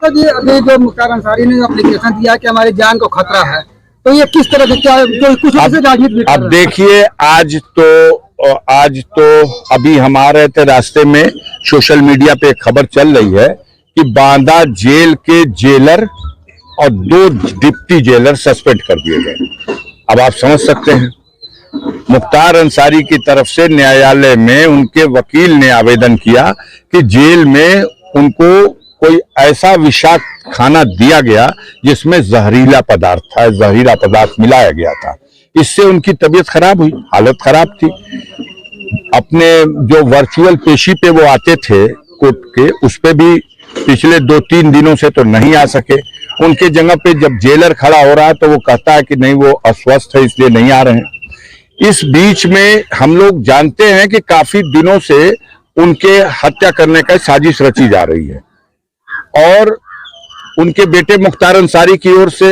तो जी अभी जो मुख्तार अंसारी ने एप्लीकेशन दिया कि हमारी जान को खतरा है, तो ये किस तरह से क्या कुछ राजनीति? अब देखिए, आज तो अभी हमारे रास्ते में सोशल मीडिया पे एक खबर चल रही है कि बांदा जेल के जेलर और 2 डिप्टी जेलर सस्पेंड कर दिए गए। अब आप समझ सकते हैं, मुख्तार अंसारी की तरफ से न्यायालय में उनके वकील ने आवेदन किया कि जेल में उनको कोई ऐसा विषाक्त खाना दिया गया जिसमें जहरीला पदार्थ मिलाया गया था। इससे उनकी तबीयत खराब हुई, हालत खराब थी। अपने जो वर्चुअल पेशी पे वो आते थे कोर्ट के, उस पे भी पिछले 2-3 दिनों से तो नहीं आ सके। उनके जगह पे जब जेलर खड़ा हो रहा है तो वो कहता है कि नहीं, वो अस्वस्थ है इसलिए नहीं आ रहे हैं। इस बीच में हम लोग जानते हैं कि काफी दिनों से उनके हत्या करने का साजिश रची जा रही है और उनके बेटे मुख्तार अंसारी की ओर से,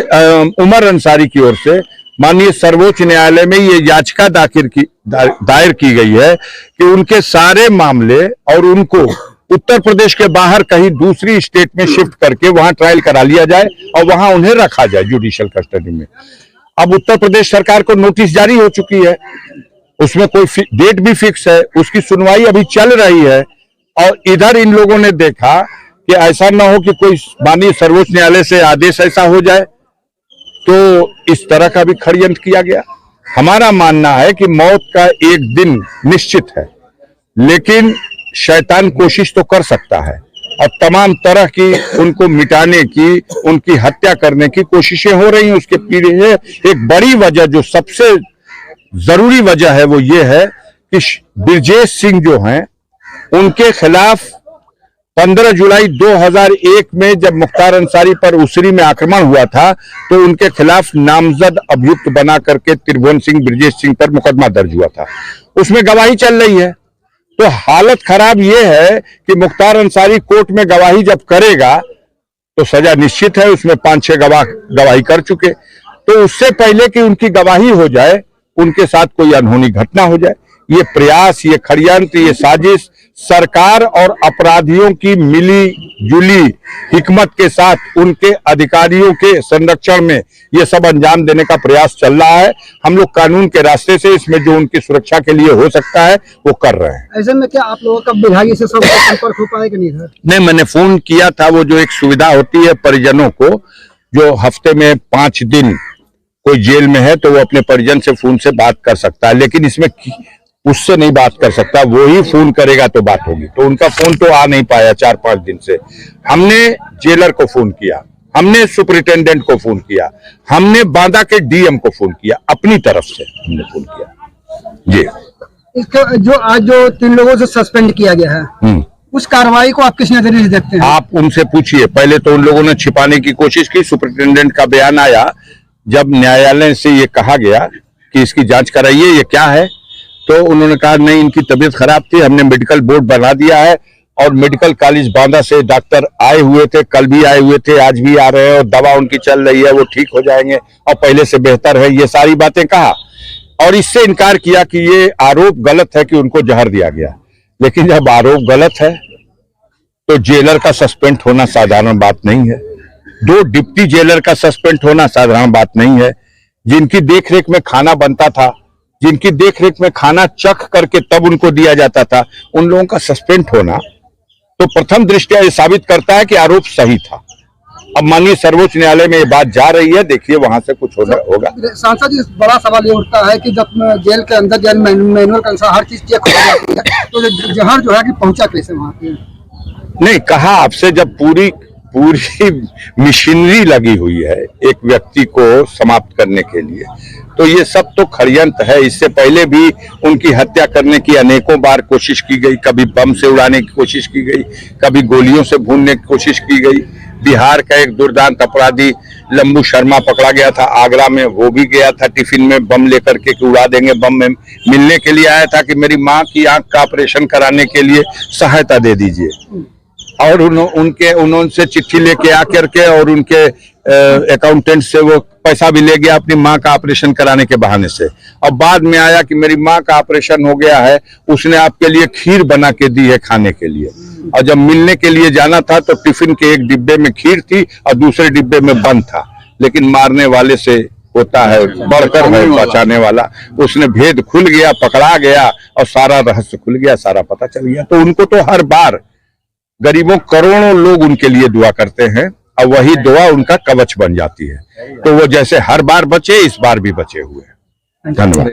उमर अंसारी की ओर से माननीय सर्वोच्च न्यायालय में ये याचिका दायर की गई है कि उनके सारे मामले और उनको उत्तर प्रदेश के बाहर कहीं दूसरी स्टेट में शिफ्ट करके वहां ट्रायल करा लिया जाए और वहां उन्हें रखा जाए जुडिशियल कस्टडी में। अब उत्तर प्रदेश सरकार को नोटिस जारी हो चुकी है, उसमें कोई डेट भी फिक्स है, उसकी सुनवाई अभी चल रही है। और इधर इन लोगों ने देखा कि ऐसा ना हो कि कोई माननीय सर्वोच्च न्यायालय से आदेश ऐसा हो जाए, तो इस तरह का भी षड्यंत्र किया गया। हमारा मानना है कि मौत का एक दिन निश्चित है, लेकिन शैतान कोशिश तो कर सकता है और तमाम तरह की उनको मिटाने की, उनकी हत्या करने की कोशिशें हो रही हैं। उसके पीछे एक बड़ी वजह, जो सबसे जरूरी वजह है, वो ये है कि ब्रजेश सिंह जो हैं, उनके खिलाफ 15 जुलाई 2001 में जब मुख्तार अंसारी पर उसरी में आक्रमण हुआ था तो उनके खिलाफ नामजद अभियुक्त बना करके त्रिभुवन सिंह, ब्रजेश सिंह पर मुकदमा दर्ज हुआ था। उसमें गवाही चल रही है। तो हालत खराब यह है कि मुख्तार अंसारी कोर्ट में गवाही जब करेगा तो सजा निश्चित है। उसमें 5-6 गवाह गवाही कर चुके, तो उससे पहले कि उनकी गवाही हो जाए, उनके साथ कोई अनहोनी घटना हो जाए। ये प्रयास, ये षड्यंत्र, ये साजिश सरकार और अपराधियों की मिली जुली हिकमत के साथ उनके अधिकारियों के संरक्षण में ये सब अंजाम देने का प्रयास चल रहा है। हम लोग कानून के रास्ते से इसमें जो उनकी सुरक्षा के लिए हो सकता है वो कर रहे हैं। ऐसे में क्या आप लोगों का विभागीय से सब संपर्क हो पाएगा? नहीं, मैंने फोन किया था। वो जो एक सुविधा होती है परिजनों को, जो हफ्ते में 5 दिन कोई जेल में है तो वो अपने परिजन से फोन से बात कर सकता है, लेकिन इसमें उससे नहीं बात कर सकता, वो ही फोन करेगा तो बात होगी। तो उनका फोन तो आ नहीं पाया 4-5 दिन से। हमने जेलर को फोन किया, हमने सुपरिटेंडेंट को फोन किया, हमने बांदा के डीएम को फोन किया, अपनी तरफ से हमने फोन किया जी। इसका जो आज जो 3 लोगों से सस्पेंड किया गया है, उस कार्रवाई को आप किस नजरिए से देखते हैं? आप उनसे पूछिए। पहले तो उन लोगों ने छिपाने की कोशिश की। सुपरिटेंडेंट का बयान आया जब न्यायालय से ये कहा गया कि इसकी जांच कराइए, ये क्या है, तो उन्होंने कहा नहीं, इनकी तबीयत खराब थी, हमने मेडिकल बोर्ड बना दिया है और मेडिकल कॉलेज बांदा से डॉक्टर आए हुए थे, कल भी आए हुए थे, आज भी आ रहे हैं और दवा उनकी चल रही है, वो ठीक हो जाएंगे और पहले से बेहतर है। ये सारी बातें कहा और इससे इनकार किया कि ये आरोप गलत है कि उनको जहर दिया गया। लेकिन जब आरोप गलत है तो जेलर का सस्पेंड होना साधारण बात नहीं है। 2 डिप्टी जेलर का सस्पेंड होना साधारण बात नहीं है। जिनकी देखरेख में खाना बनता था, जिनकी देखरेख में खाना चख करके तब उनको दिया जाता था, उन लोगों का सस्पेंड होना तो प्रथम दृष्टया ये साबित करता है कि आरोप सही था। अब माननीय सर्वोच्च न्यायालय में ये बात जा रही है, देखिए वहां से कुछ होगा। सांसद जी, बड़ा सवाल ये उठता है कि जब जेल के अंदर जेल मैनुअल के अनुसार हर चीज चेक हो जाती है, तो जहर जो है कि पहुंचा कैसे वहां पे? नहीं, कहा आपसे, जब पूरी मशीनरी लगी हुई है एक व्यक्ति को समाप्त करने के लिए, तो ये सब तो षड्यंत्र है। इससे पहले भी उनकी हत्या करने की अनेकों बार कोशिश की गई। कभी बम से उड़ाने की कोशिश की गई, कभी गोलियों से भूनने की कोशिश की गई। बिहार का एक दुर्दांत अपराधी लंबू शर्मा पकड़ा गया था आगरा में, वो भी गया था टिफिन में बम लेकर के कि उड़ा देंगे बम। में मिलने के लिए आया था कि मेरी माँ की आंख का ऑपरेशन कराने के लिए सहायता दे दीजिए, और उन्होंने चिट्ठी लेके आकर के और उनके अकाउंटेंट से वो पैसा भी ले गया अपनी माँ का ऑपरेशन कराने के बहाने से। और बाद में आया कि मेरी माँ का ऑपरेशन हो गया है, उसने आपके लिए खीर बना के दी है खाने के लिए। और जब मिलने के लिए जाना था तो टिफिन के एक डिब्बे में खीर थी और दूसरे डिब्बे में बंद था, लेकिन मारने वाले से होता है बढ़कर है बचाने वाला। उसने भेद खुल गया, पकड़ा गया और सारा रहस्य खुल गया, सारा पता चल गया। तो उनको तो हर बार गरीबों करोड़ों लोग उनके लिए दुआ करते हैं और वही दुआ उनका कवच बन जाती है। तो वो जैसे हर बार बचे, इस बार भी बचे हुए हैं। धन्यवाद।